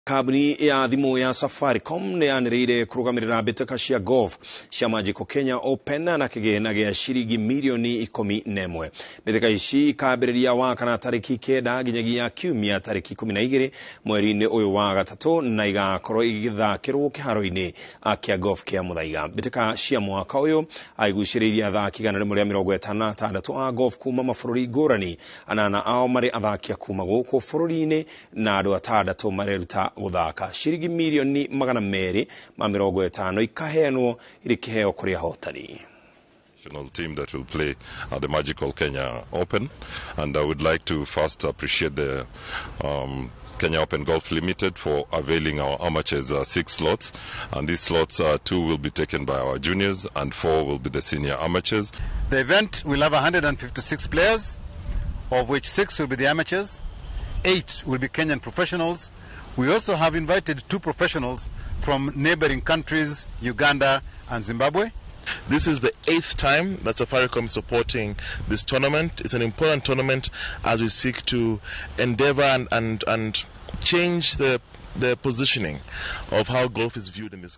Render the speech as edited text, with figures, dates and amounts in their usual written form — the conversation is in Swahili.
Kambuni ya thimu ya Safaricom nĩ yanĩrĩire kũrũgamĩrĩra mbĩtĩka cia golf cia Magical Kenya Open na kĩgĩna gĩa ciringi mirioni 11. Mbĩtĩka ici ikambĩrĩria wakana tarĩki 9 nginyagia kiumia tarĩki 12 mweri-inĩ ũyũ wa gatatũ na igakorwo igĩthakĩrwo kĩharo-inĩ kĩa golf kĩa Mũthaiga. Mbĩtĩka cia mwaka ũyũ aigucĩrĩirie athaki 156 a golf kuma mabũrũri ngũrani, anana ao marĩ athaki kuma gũkũ bũrũri-inĩ na andũ 6 mareruta gũthaka. Ciringi mirioni 250 ikaheanwo irĩ kĩheo kũrĩ ahotani. National team that will play at the Magical Kenya Open, and I would like to first appreciate the Kenya Open Golf Limited for availing our amateurs 6 slots, and these slots 2 will be taken by our juniors and 4 will be the senior amateurs. The event will have 156 players, of which 6 will be the amateurs, 8 will be Kenyan professionals. We also have invited 2 professionals from neighboring countries, Uganda and Zimbabwe. This is the 8th time that Safaricom is supporting this tournament. It's an important tournament as we seek to endeavor and change the positioning of how golf is viewed in this country.